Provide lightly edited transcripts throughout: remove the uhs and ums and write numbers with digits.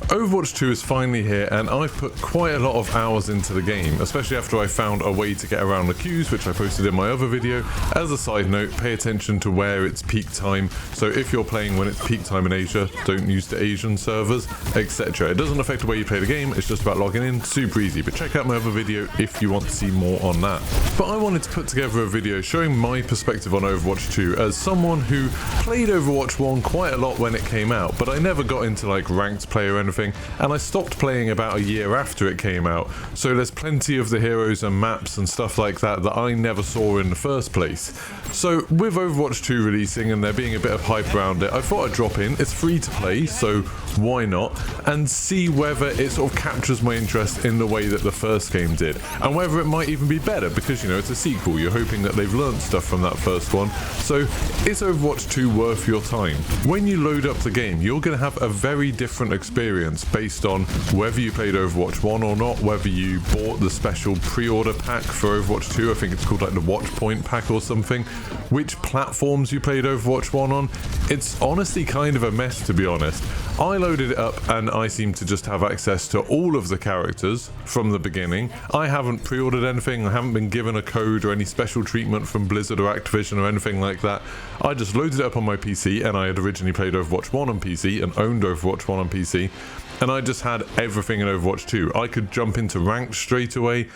Overwatch 2 is finally here, and I've put quite a lot of hours into the game, especially after I found a way to get around the queues, which I posted in my other video. As a side note, pay attention to where it's peak time, so if you're playing when it's peak time in Asia, don't use the Asian servers, etc. It doesn't affect the way you play the game, it's just about logging in, super easy, but check out my other video if you want to see more on that. But I wanted to put together a video showing my perspective on Overwatch 2 as someone who played Overwatch 1 quite a lot when it came out, but I never got into like ranked play or anything, and I stopped playing about a year after it came out, so there's plenty of the heroes and maps and stuff like that that I never saw in the first place. So with Overwatch 2 releasing and there being a bit of hype around it, I thought I'd drop in. It's free to play, so why not, and see whether it sort of captures my interest in the way that the first game did, and whether it might even be better, because you know it's a sequel, you're hoping that they've learned stuff from that first one. So is Overwatch 2 worth your time? When you load up the game, you're going to have a very different experience based on whether you played Overwatch 1 or not, whether you bought the special pre-order pack for Overwatch 2, I think it's called like the Watch Point pack or something, which platforms you played Overwatch 1 on. It's honestly kind of a mess, to be honest. I loaded it up and I seem to just have access to all of the characters from the beginning. I haven't pre-ordered anything, I haven't been given a code or any special treatment from Blizzard or Activision or anything like that. I just loaded it up on my PC, and I had originally played Overwatch 1 on PC and owned Overwatch 1 on PC, and I just had everything in Overwatch 2. I could jump into ranked straight away.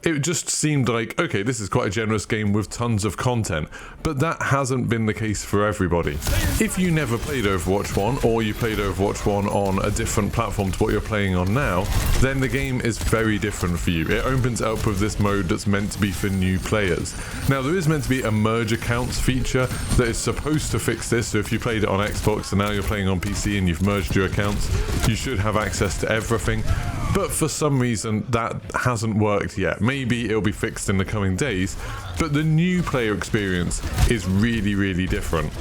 It just seemed like, okay, this is quite a generous game with tons of content, but that hasn't been the case for everybody. If you never played Overwatch 1, or you played Overwatch 1 on a different platform to what you're playing on now, then the game is very different for you. It opens up with this mode that's meant to be for new players. Now, there is meant to be a merge accounts feature that is supposed to fix this, so if you played it on Xbox and now you're playing on PC and you've merged your accounts, you should have access to everything. But for some reason, that hasn't worked yet. Maybe it'll be fixed in the coming days, but the new player experience is really, really different.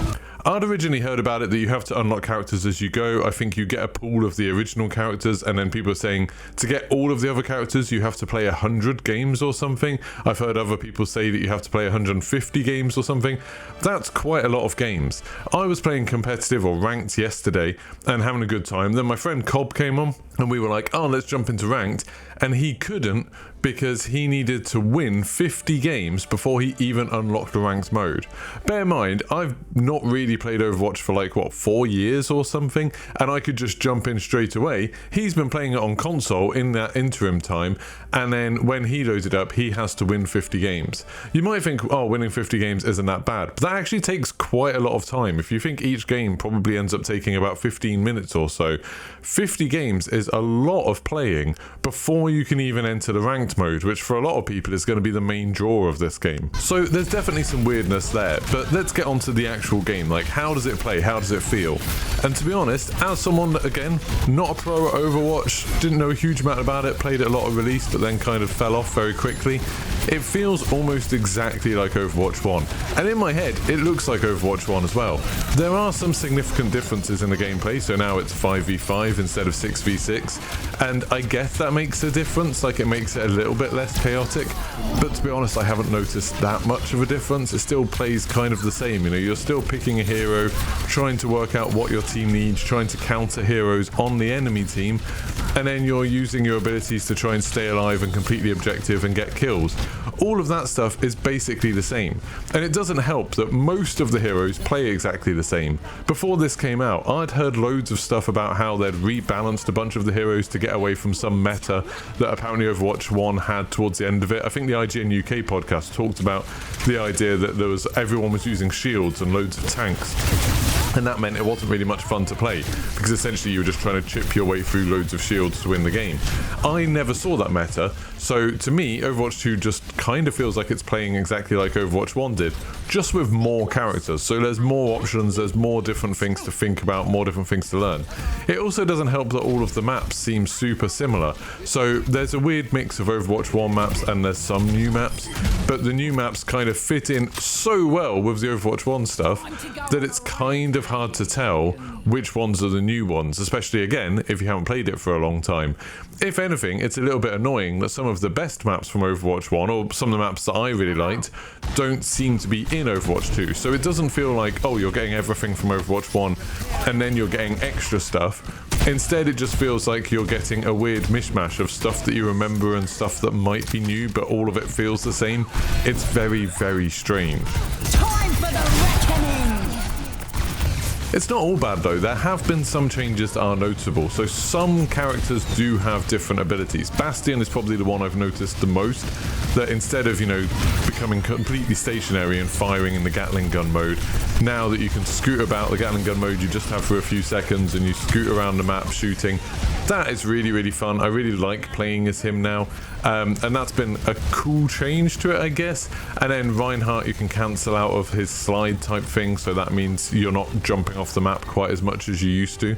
I'd originally heard about it that you have to unlock characters as you go. I think you get a pool of the original characters, and then people are saying to get all of the other characters you have to play 100 games or something. I've heard other people say that you have to play 150 games or something. That's quite a lot of games. I was playing competitive or ranked yesterday and having a good time. Then my friend Cobb came on and we were like, oh, let's jump into ranked, and he couldn't because he needed to win 50 games before he even unlocked the ranked mode. Bear in mind, I've not really played Overwatch for like, 4 years or something, and I could just jump in straight away. He's been playing it on console in that interim time, and then when he loads it up, he has to win 50 games. You might think, oh, winning 50 games isn't that bad, but that actually takes quite a lot of time. If you think each game probably ends up taking about 15 minutes or so, 50 games is a lot of playing before you can even enter the ranked mode, which for a lot of people is going to be the main draw of this game. So there's definitely some weirdness there, but let's get on to the actual game. Like, how does it play? How does it feel? And to be honest, as someone that, again, not a pro at Overwatch, didn't know a huge amount about it, played it a lot of release, but then kind of fell off very quickly, it feels almost exactly like Overwatch 1. And in my head, it looks like Overwatch 1 as well. There are some significant differences in the gameplay, so now it's 5v5 instead of 6v6, and I guess that makes a difference, like it makes it a little bit less chaotic, but to be honest, I haven't noticed that much of a difference. It still plays kind of the same, you know, you're still picking a hero, trying to work out what your team needs, trying to counter heroes on the enemy team, and then you're using your abilities to try and stay alive and complete the objective and get kills. All of that stuff is basically the same, and it doesn't help that most of the heroes play exactly the same. Before this came out, I'd heard loads of stuff about how they'd rebalanced a bunch of the heroes to get away from some meta that apparently Overwatch 1 had towards the end of it. I think the IGN UK podcast talked about the idea that everyone was using shields and loads of tanks, and that meant it wasn't really much fun to play, because essentially you were just trying to chip your way through loads of shields to win the game. I never saw that meta, so to me, Overwatch 2 just kind of feels like it's playing exactly like Overwatch 1 did, just with more characters. So there's more options, there's more different things to think about, more different things to learn. It also doesn't help that all of the maps seem super similar. So there's a weird mix of Overwatch 1 maps and there's some new maps, but the new maps kind of fit in so well with the Overwatch 1 stuff that it's kind of hard to tell which ones are the new ones, especially again if you haven't played it for a long time. If anything, it's a little bit annoying that some of the best maps from Overwatch 1, or some of the maps that I really liked, don't seem to be in Overwatch 2. So it doesn't feel like, oh, you're getting everything from Overwatch 1 and then you're getting extra stuff. Instead, it just feels like you're getting a weird mishmash of stuff that you remember and stuff that might be new, but all of it feels the same. It's very, very strange. Time for the reckoning! It's not all bad though. There have been some changes that are noticeable. So some characters do have different abilities. Bastion is probably the one I've noticed the most, that instead of, becoming completely stationary and firing in the Gatling gun mode, now that you can scoot about the Gatling gun mode you just have for a few seconds and you scoot around the map shooting. That is really, really fun. I really like playing as him now. And that's been a cool change to it, I guess. And then Reinhardt, you can cancel out of his slide type thing, so that means you're not jumping off the map quite as much as you used to.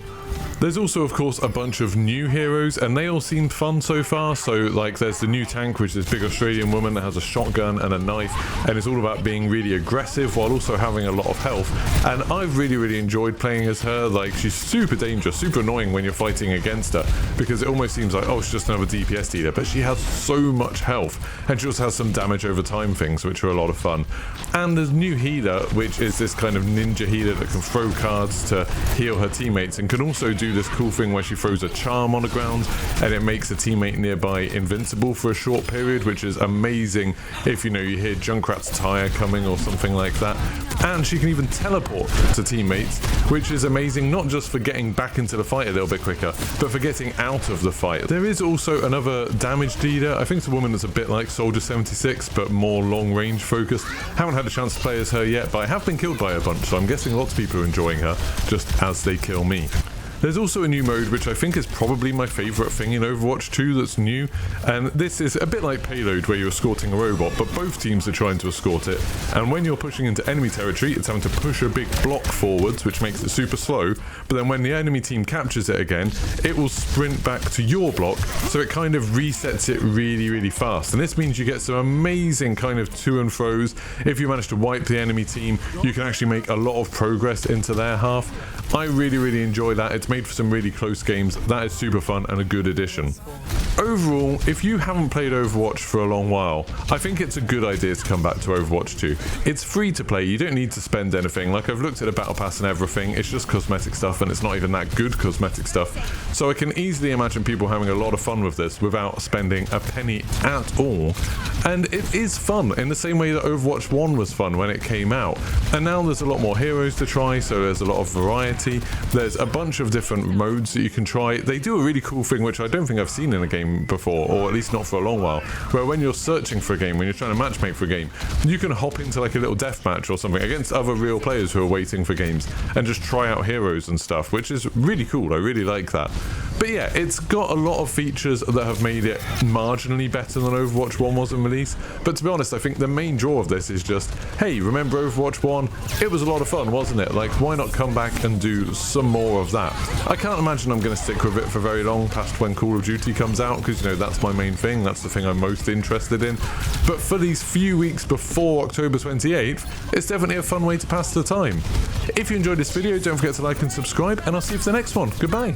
There's also, of course, a bunch of new heroes, and they all seem fun so far. So, like, there's the new tank, which is this big Australian woman that has a shotgun and a knife, and it's all about being really aggressive while also having a lot of health. And I've really, really enjoyed playing as her. Like, she's super dangerous, super annoying when you're fighting against her, because it almost seems like, oh, she's just another DPS dealer, but she has so much health, and she also has some damage over time things, which are a lot of fun. And there's new healer, which is this kind of ninja healer that can throw cards to heal her teammates, and can also do this cool thing where she throws a charm on the ground and it makes a teammate nearby invincible for a short period, which is amazing if you hear Junkrat's tire coming or something like that. And she can even teleport to teammates, which is amazing, not just for getting back into the fight a little bit quicker, but for getting out of the fight. There is also another damage dealer. I think it's a woman that's a bit like Soldier 76, but more long range focused. Haven't had a chance to play as her yet, but I have been killed by a bunch, so I'm guessing lots of people are enjoying her just as they kill me. There's also a new mode which I think is probably my favourite thing in Overwatch 2 that's new, and this is a bit like Payload where you're escorting a robot, but both teams are trying to escort it, and when you're pushing into enemy territory it's having to push a big block forwards, which makes it super slow, but then when the enemy team captures it again, it will sprint back to your block, so it kind of resets it really, really fast. And this means you get some amazing kind of to and fro's. If you manage to wipe the enemy team, you can actually make a lot of progress into their half. I really, really enjoy that. It's made for some really close games. That is super fun and a good addition. Overall, if you haven't played Overwatch for a long while, I think it's a good idea to come back to Overwatch 2. It's free to play, you don't need to spend anything. Like, I've looked at the battle pass and everything, it's just cosmetic stuff, and it's not even that good cosmetic stuff. So I can easily imagine people having a lot of fun with this without spending a penny at all. And it is fun, in the same way that Overwatch 1 was fun when it came out. And now there's a lot more heroes to try, so there's a lot of variety. There's a bunch of different modes that you can try. They do a really cool thing, which I don't think I've seen in a game before, or at least not for a long while, where when you're searching for a game, when you're trying to matchmake for a game, you can hop into like a little deathmatch or something against other real players who are waiting for games and just try out heroes and stuff, which is really cool. I really like that. But yeah, it's got a lot of features that have made it marginally better than Overwatch 1 was in release. But to be honest, I think the main draw of this is just, hey, remember Overwatch 1? It was a lot of fun, wasn't it? Like, why not come back and do some more of that? I can't imagine I'm going to stick with it for very long past when Call of Duty comes out, because, that's my main thing. That's the thing I'm most interested in. But for these few weeks before October 28th, it's definitely a fun way to pass the time. If you enjoyed this video, don't forget to like and subscribe, and I'll see you for the next one. Goodbye.